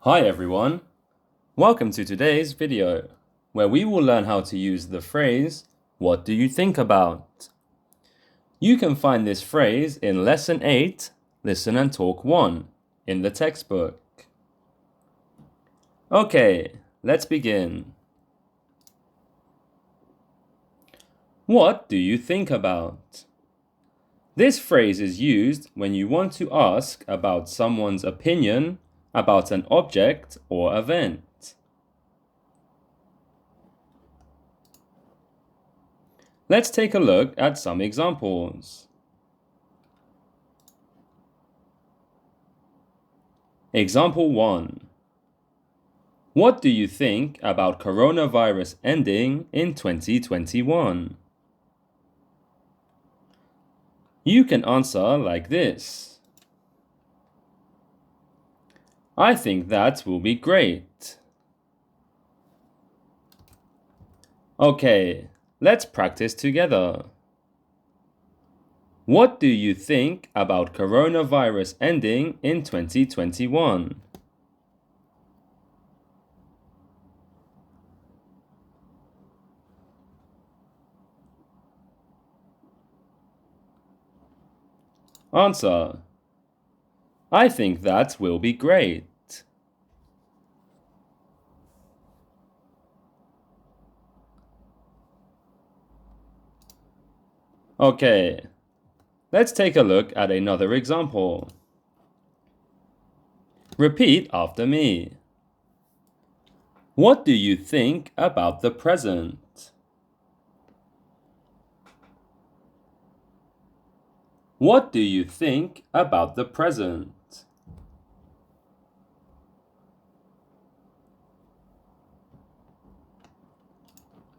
Hi everyone, welcome to today's video, where we will learn how to use the phrase, "What do you think about?" You can find this phrase in Lesson 8, Listen and Talk 1, in the textbook. Okay, let's begin. What do you think about? This phrase is used when you want to ask about someone's opinion about an object or event. Let's take a look at some examples. Example 1. What do you think about coronavirus ending in 2021? You can answer like this. I think that will be great. Okay, let's practice together. What do you think about coronavirus ending in 2021? Answer. I think that will be great. Okay, let's take a look at another example. Repeat after me. What do you think about the present? What do you think about the present?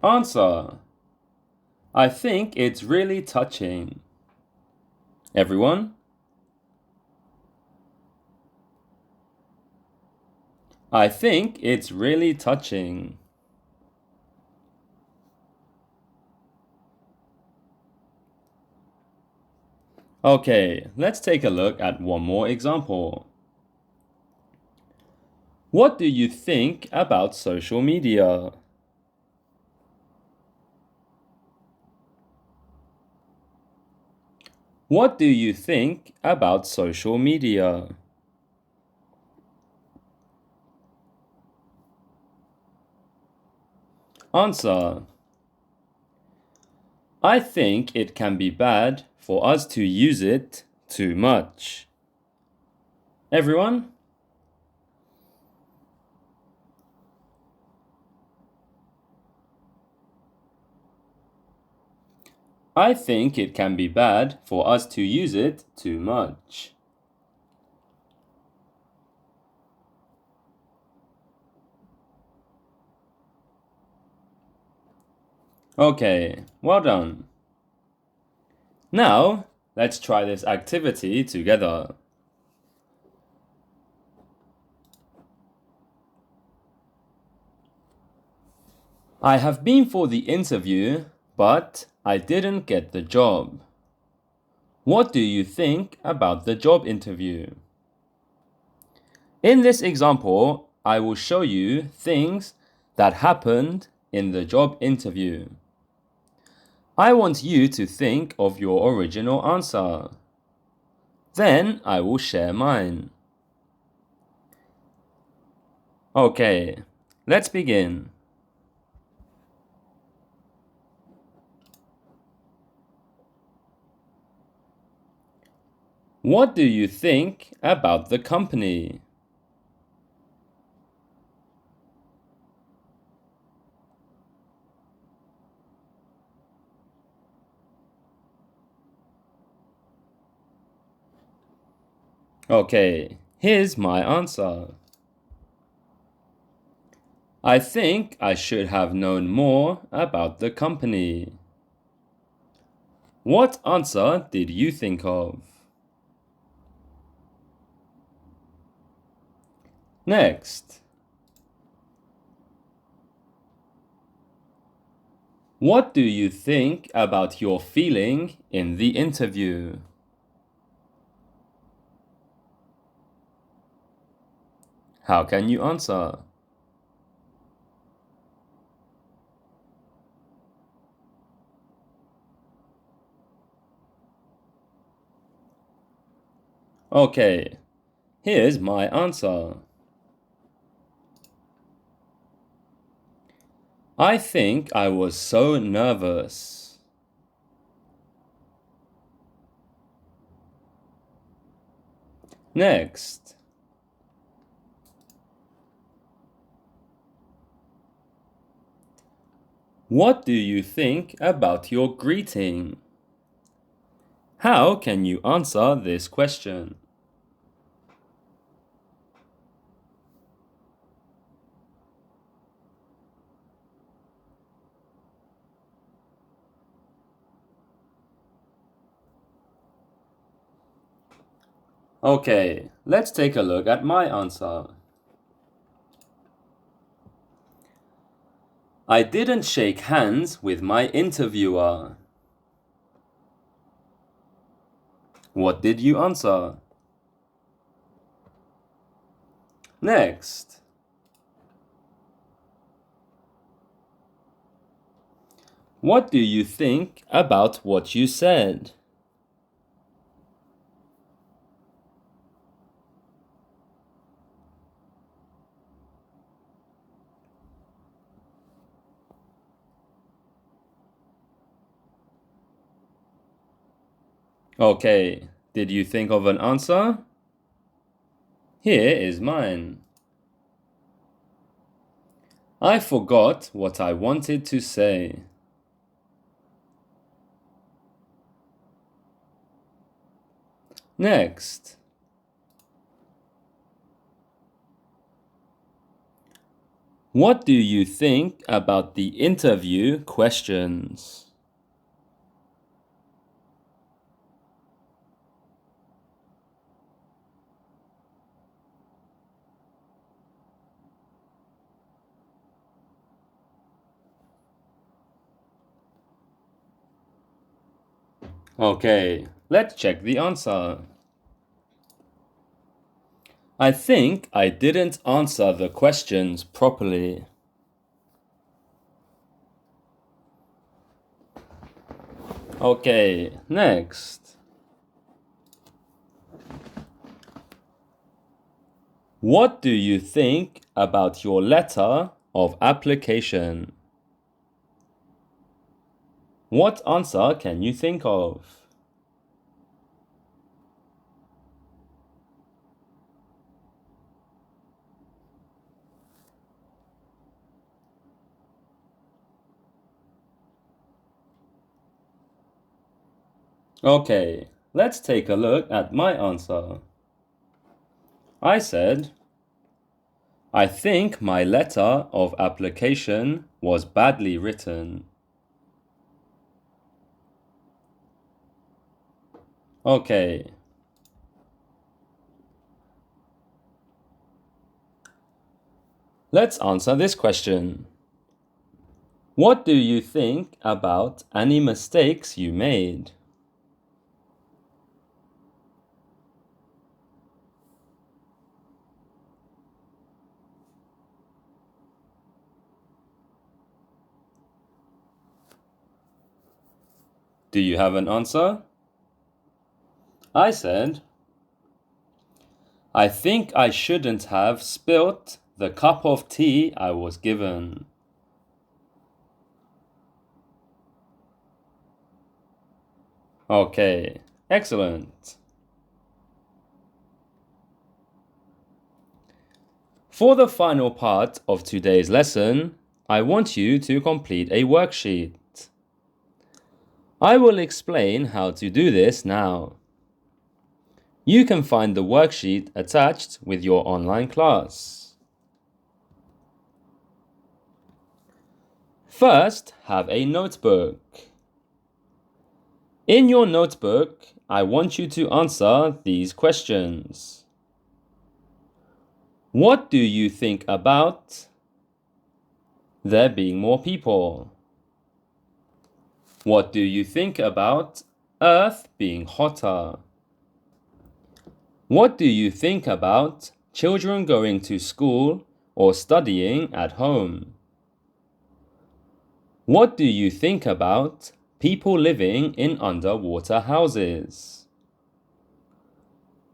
Answer. I think it's really touching. Everyone? I think it's really touching. Okay, let's take a look at one more example. What do you think about social media? What do you think about social media? Answer. I think it can be bad for us to use it too much. Everyone? I think it can be bad for us to use it too much. Okay, well done. Now, let's try this activity together. I have been for the interview, but I didn't get the job. What do you think about the job interview? In this example, I will show you things that happened in the job interview. I want you to think of your original answer. Then I will share mine. Okay, let's begin. What do you think about the company? Okay, here's my answer. I think I should have known more about the company. What answer did you think of? Next. What do you think about your feeling in the interview? How can you answer? Okay, here's my answer. I think I was so nervous. Next. What do you think about your greeting? How can you answer this question? Okay, let's take a look at my answer. I didn't shake hands with my interviewer. What did you answer? Next. What do you think about what you said? Okay, did you think of an answer? Here is mine. I forgot what I wanted to say. Next. What do you think about the interview questions? Okay, let's check the answer. I think I didn't answer the questions properly. Okay, next. What do you think about your letter of application? What answer can you think of? Okay, let's take a look at my answer. I said, I think my letter of application was badly written. Okay. Let's answer this question. What do you think about any mistakes you made? Do you have an answer? I said, I think I shouldn't have spilt the cup of tea I was given. Okay, excellent. For the final part of today's lesson, I want you to complete a worksheet. I will explain how to do this now. You can find the worksheet attached with your online class. First, have a notebook. In your notebook, I want you to answer these questions. What do you think about there being more people? What do you think about Earth being hotter? What do you think about children going to school or studying at home? What do you think about people living in underwater houses?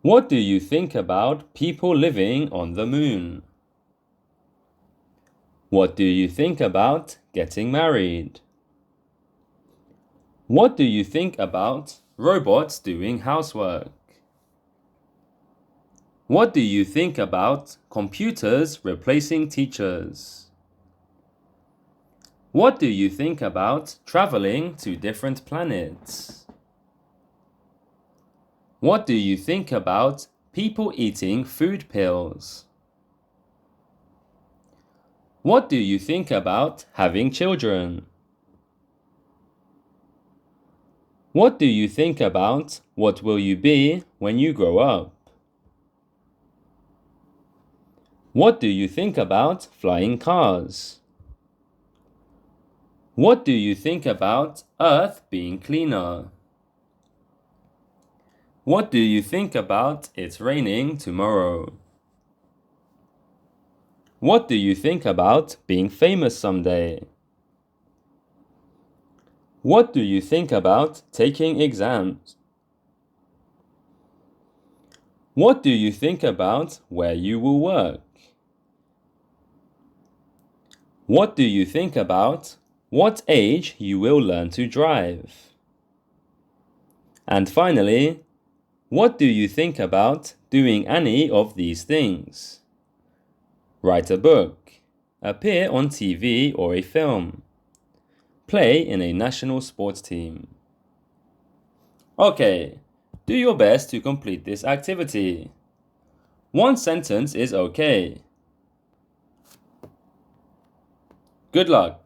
What do you think about people living on the moon? What do you think about getting married? What do you think about robots doing housework? What do you think about computers replacing teachers? What do you think about traveling to different planets? What do you think about people eating food pills? What do you think about having children? What do you think about what will you be when you grow up? What do you think about flying cars? What do you think about Earth being cleaner? What do you think about it raining tomorrow? What do you think about being famous someday? What do you think about taking exams? What do you think about where you will work? What do you think about what age you will learn to drive? And finally, what do you think about doing any of these things? Write a book, appear on TV or a film, play in a national sports team. Okay, do your best to complete this activity. One sentence is okay. Good luck,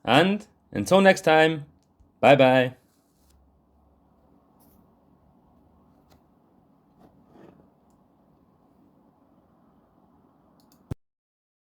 and until next time, bye bye.